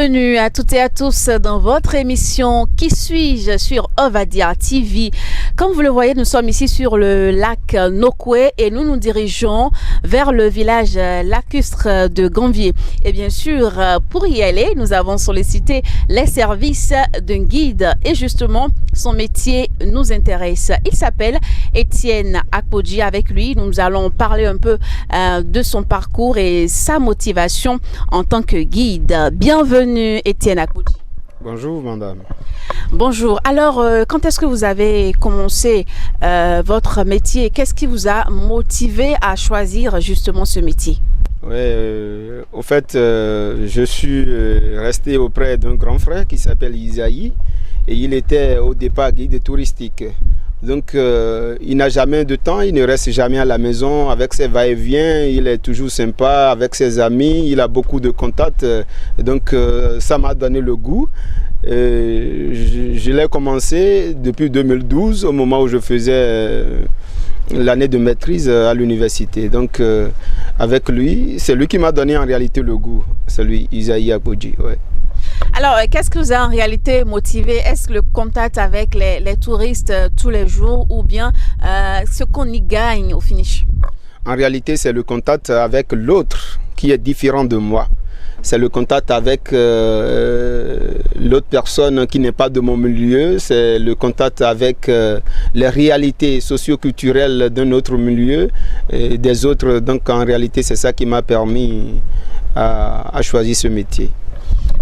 Bienvenue à toutes et à tous dans votre émission Qui suis-je sur Ovadia TV. Comme vous le voyez, nous sommes ici sur le lac Nokoué et nous nous dirigeons vers le village lacustre de Ganvié. Et bien sûr, pour y aller, nous avons sollicité les services d'un guide et justement, son métier nous intéresse. Il s'appelle Étienne Akpodji. Avec lui, nous allons parler un peu de son parcours et sa motivation en tant que guide. Bienvenue Étienne Akpodji. Bonjour madame. Bonjour. Alors, quand est-ce que vous avez commencé votre métier? Qu'est-ce qui vous a motivé à choisir justement ce métier? Oui, au fait, je suis resté auprès d'un grand frère qui s'appelle Isaïe et il était au départ guide touristique. Donc, il n'a jamais de temps, il ne reste jamais à la maison avec ses va-et-vient, il est toujours sympa avec ses amis, il a beaucoup de contacts. Donc, ça m'a donné le goût. Je l'ai commencé depuis 2012, au moment où je faisais l'année de maîtrise à l'université. Donc, avec lui, c'est lui qui m'a donné en réalité le goût, c'est lui, Isaïe Akpodji. Ouais. Alors, qu'est-ce que vous a en réalité motivé? Est-ce le contact avec les touristes tous les jours ou bien ce qu'on y gagne au finish? En réalité, c'est le contact avec l'autre qui est différent de moi. C'est le contact avec l'autre personne qui n'est pas de mon milieu. C'est le contact avec les réalités socio-culturelles d'un autre milieu et des autres. Donc, en réalité, c'est ça qui m'a permis à choisir ce métier.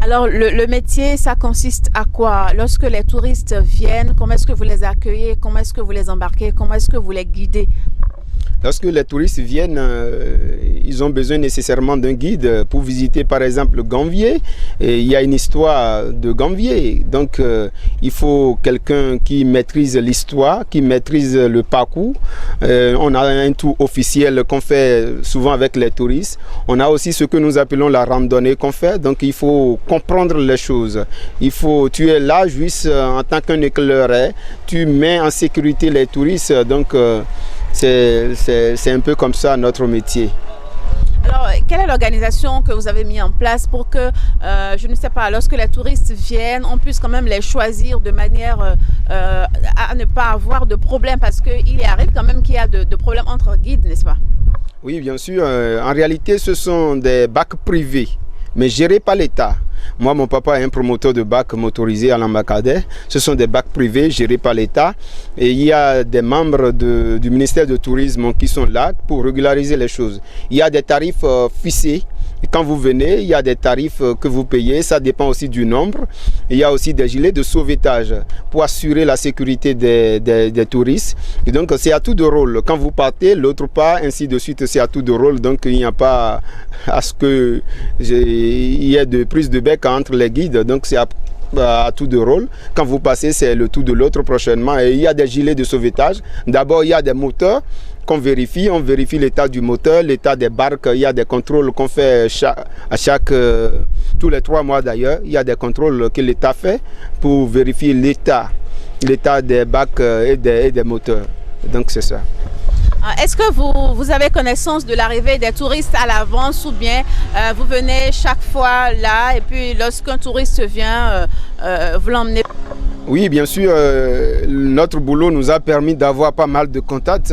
Alors, le métier, ça consiste à quoi? Lorsque les touristes viennent, comment est-ce que vous les accueillez? Comment est-ce que vous les embarquez? Comment est-ce que vous les guidez? Lorsque les touristes viennent, ils ont besoin nécessairement d'un guide pour visiter par exemple Ganvié. Et il y a une histoire de Ganvié. Donc il faut quelqu'un qui maîtrise l'histoire, qui maîtrise le parcours. On a un tour officiel qu'on fait souvent avec les touristes. On a aussi ce que nous appelons la randonnée qu'on fait. Donc il faut comprendre les choses. Tu es là juste en tant qu'un éclaireur. Tu mets en sécurité les touristes. Donc c'est un peu comme ça notre métier. Alors, quelle est l'organisation que vous avez mis en place pour que, je ne sais pas, lorsque les touristes viennent, on puisse quand même les choisir de manière à ne pas avoir de problème? Parce qu'il arrive quand même qu'il y a de problèmes entre guides, n'est-ce pas? Oui, bien sûr. En réalité, ce sont des bacs privés, mais gérés par l'État. Moi, mon papa est un promoteur de bacs motorisés à l'Ambacadé. Ce sont des bacs privés gérés par l'État. Et il y a des membres du ministère du Tourisme qui sont là pour régulariser les choses. Il y a des tarifs fixés. Et quand vous venez, il y a des tarifs que vous payez. Ça dépend aussi du nombre. Il y a aussi des gilets de sauvetage pour assurer la sécurité des touristes. Et donc, c'est à tout de rôle. Quand vous partez, l'autre part, ainsi de suite, c'est à tout de rôle. Donc, il n'y a pas à ce qu'il y ait de prise de bec entre les guides. Donc, c'est à tout de rôle. Quand vous passez, c'est le tour de l'autre prochainement. Et il y a des gilets de sauvetage. D'abord, il y a des moteurs qu'on vérifie. On vérifie l'état du moteur, l'état des barques. Il y a des contrôles qu'on fait tous les 3 mois d'ailleurs. Il y a des contrôles que l'État fait pour vérifier l'état des barques et des moteurs. Donc c'est ça. Est-ce que vous avez connaissance de l'arrivée des touristes à l'avance ou bien vous venez chaque fois là et puis lorsqu'un touriste vient, vous l'emmenez? Oui, bien sûr, notre boulot nous a permis d'avoir pas mal de contacts.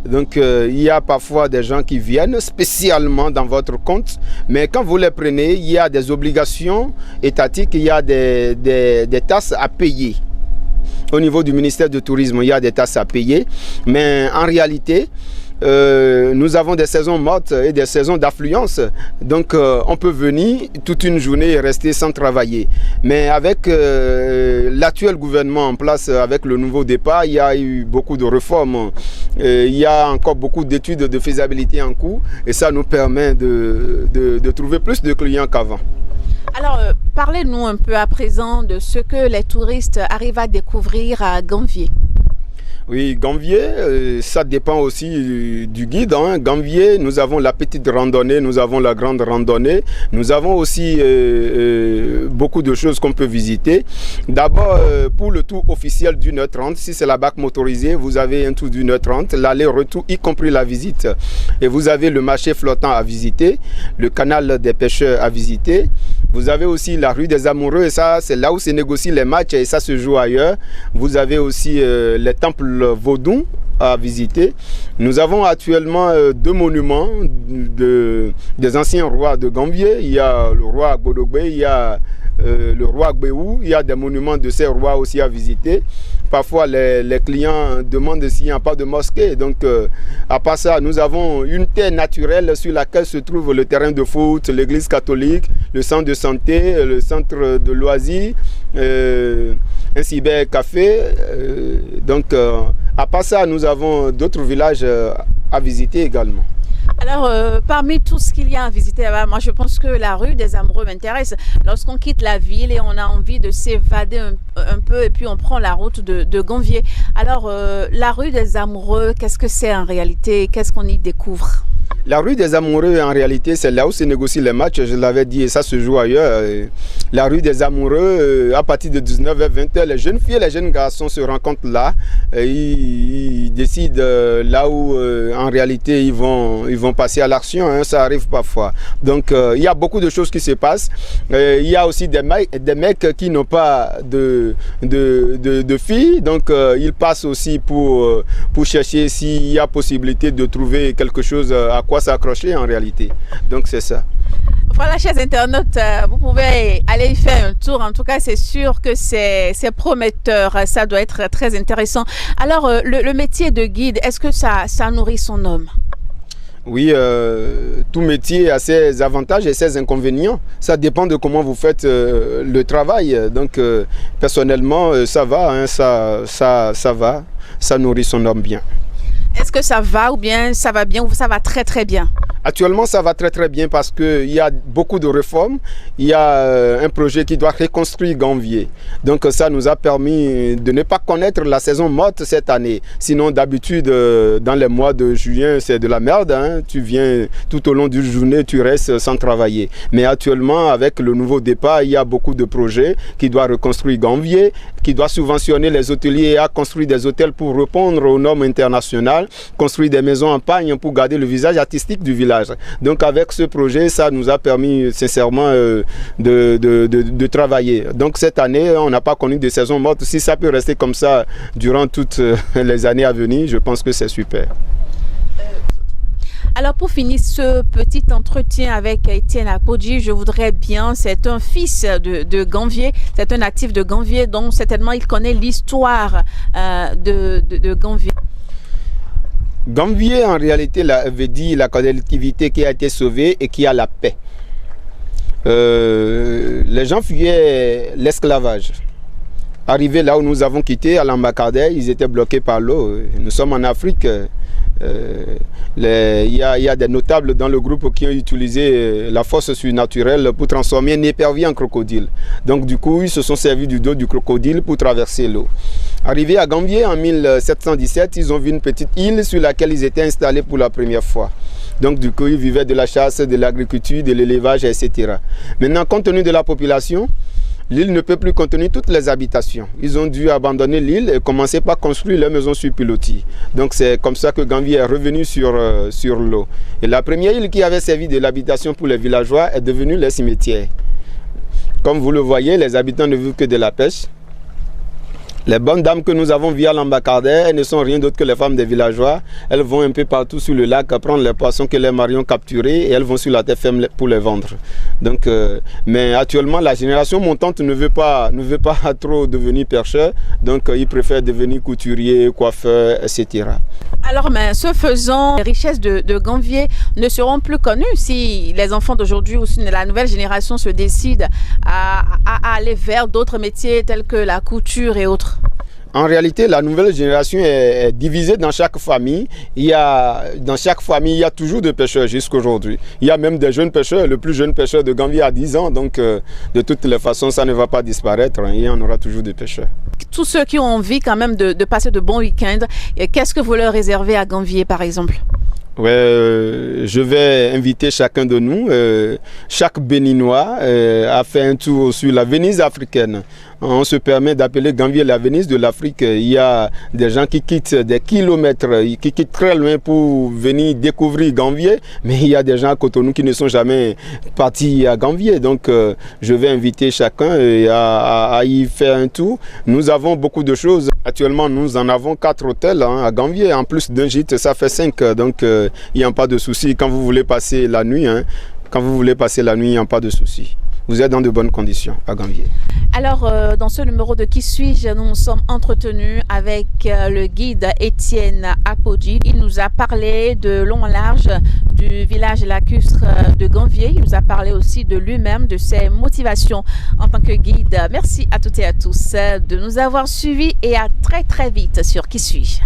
Donc, il y a parfois des gens qui viennent spécialement dans votre compte. Mais quand vous les prenez, il y a des obligations étatiques, il y a des taxes à payer. Au niveau du ministère du Tourisme, il y a des taxes à payer. Mais en réalité, nous avons des saisons mortes et des saisons d'affluence. Donc, on peut venir toute une journée et rester sans travailler. Mais avec l'actuel gouvernement en place, avec le nouveau départ, il y a eu beaucoup de réformes. Il y a encore beaucoup d'études de faisabilité en cours. Et ça nous permet de trouver plus de clients qu'avant. Alors, parlez-nous un peu à présent de ce que les touristes arrivent à découvrir à Ganvié. Oui, Gambier, ça dépend aussi du guide. Hein. Gambier, nous avons la petite randonnée, nous avons la grande randonnée. Nous avons aussi beaucoup de choses qu'on peut visiter. D'abord, pour le tour officiel d'1h30, si c'est la BAC motorisée, vous avez un tour d'1h30, l'aller-retour, y compris la visite. Et vous avez le marché flottant à visiter, le canal des pêcheurs à visiter. Vous avez aussi la rue des Amoureux, et ça, c'est là où se négocient les matchs et ça se joue ailleurs. Vous avez aussi les temples vaudou à visiter. Nous avons actuellement deux monuments des anciens rois de Gambier. Il y a le roi Bodogbe, il y a le roi Gbéou. Il y a des monuments de ces rois aussi à visiter. Parfois, les clients demandent s'il n'y a pas de mosquée. Donc, à part ça, nous avons une terre naturelle sur laquelle se trouve le terrain de foot, l'église catholique, le centre de santé, le centre de loisirs, un cybercafé. Donc, à part ça, nous avons d'autres villages à visiter également. Alors, parmi tout ce qu'il y a à visiter, moi je pense que la rue des Amoureux m'intéresse. Lorsqu'on quitte la ville et on a envie de s'évader un peu et puis on prend la route de Gambier. Alors, la rue des Amoureux, qu'est-ce que c'est en réalité? Qu'est-ce qu'on y découvre? La rue des Amoureux, en réalité, c'est là où se négocient les matchs. Je l'avais dit et ça se joue ailleurs. La rue des Amoureux, à partir de 19h, 20h, les jeunes filles et les jeunes garçons se rencontrent là. Ils décident là où, en réalité, ils vont passer à l'action. Hein, ça arrive parfois. Donc, il y a beaucoup de choses qui se passent. Il y a aussi des mecs qui n'ont pas de filles. Donc, ils passent aussi pour chercher s'il y a possibilité de trouver quelque chose à quoi s'accrocher en réalité. Donc c'est ça. Voilà, chers internautes, vous pouvez aller y faire un tour. En tout cas, c'est sûr que c'est prometteur. Ça doit être très intéressant. Alors, le métier de guide, est-ce que ça nourrit son homme? Oui, tout métier a ses avantages et ses inconvénients. Ça dépend de comment vous faites le travail. Donc, personnellement, ça va, hein, ça va. Ça nourrit son homme bien. Est-ce que ça va ou bien ça va bien ou ça va très très bien? Actuellement, ça va très très bien parce qu'il y a beaucoup de réformes. Il y a un projet qui doit reconstruire Gambier. Donc ça nous a permis de ne pas connaître la saison morte cette année. Sinon, d'habitude, dans les mois de juin, c'est de la merde. Hein. Tu viens tout au long d'une journée, tu restes sans travailler. Mais actuellement, avec le nouveau départ, il y a beaucoup de projets qui doivent reconstruire Gambier, qui doivent subventionner les hôteliers à construire des hôtels pour répondre aux normes internationales, construire des maisons en pagne pour garder le visage artistique du village. Donc avec ce projet, ça nous a permis sincèrement de travailler. Donc cette année, on n'a pas connu de saison morte. Si ça peut rester comme ça durant toutes les années à venir, je pense que c'est super. Alors pour finir ce petit entretien avec Etienne Akpodji, je voudrais bien, c'est un fils de Gambier, c'est un natif de Gambier, donc certainement il connaît l'histoire de Gambier. Gambier, en réalité, veut dire la collectivité qui a été sauvée et qui a la paix. Les gens fuyaient l'esclavage. Arrivés là où nous avons quitté, à l'Ambakadé, ils étaient bloqués par l'eau. Nous sommes en Afrique. Il y a des notables dans le groupe qui ont utilisé la force surnaturelle pour transformer un épervier en crocodile. Donc du coup, ils se sont servis du dos du crocodile pour traverser l'eau. Arrivés à Gambier en 1717, ils ont vu une petite île sur laquelle ils étaient installés pour la première fois. Donc du coup, ils vivaient de la chasse, de l'agriculture, de l'élevage, etc. Maintenant, compte tenu de la population, l'île ne peut plus contenir toutes les habitations. Ils ont dû abandonner l'île et commencer par construire leur maison sur pilotis. Donc c'est comme ça que Gambier est revenu sur l'eau. Et la première île qui avait servi de l'habitation pour les villageois est devenue le cimetière. Comme vous le voyez, les habitants ne vivent que de la pêche. Les bonnes dames que nous avons via l'Ambakadé, elles ne sont rien d'autre que les femmes des villageois. Elles vont un peu partout sur le lac prendre les poissons que les maris ont capturés et elles vont sur la terre ferme pour les vendre. Donc, mais actuellement, la génération montante ne veut pas trop devenir pêcheur. Donc, ils préfèrent devenir couturier, coiffeur, etc. Alors, mais ce faisant, les richesses de Gambier ne seront plus connues si les enfants d'aujourd'hui ou si la nouvelle génération se décide à aller vers d'autres métiers tels que la couture et autres. En réalité, la nouvelle génération est divisée dans chaque famille. Dans chaque famille, il y a toujours des pêcheurs jusqu'à aujourd'hui. Il y a même des jeunes pêcheurs. Le plus jeune pêcheur de Gambier a 10 ans. Donc, de toutes les façons, ça ne va pas disparaître. Il y en aura toujours des pêcheurs. Tous ceux qui ont envie quand même de passer de bons week-ends, qu'est-ce que vous leur réservez à Gambier, par exemple? Ouais, je vais inviter chacun de nous, chaque Béninois, à faire un tour sur la Venise africaine. On se permet d'appeler Gambier la Venise de l'Afrique. Il y a des gens qui quittent des kilomètres, qui quittent très loin pour venir découvrir Gambier, mais il y a des gens à Cotonou qui ne sont jamais partis à Gambier. Donc, je vais inviter chacun à y faire un tour. Nous avons beaucoup de choses. Actuellement, nous en avons 4 hôtels à Gambier. En plus d'un gîte, ça fait 5. Donc, il n'y a pas de souci. Quand vous voulez passer la nuit, il n'y a pas de souci. Vous êtes dans de bonnes conditions à Gambier. Alors, dans ce numéro de Qui suis-je, nous nous sommes entretenus avec le guide Étienne Apodji. Il nous a parlé de long en large du village lacustre de Gambier. Il nous a parlé aussi de lui-même, de ses motivations en tant que guide. Merci à toutes et à tous de nous avoir suivis et à très très vite sur Qui suis-je.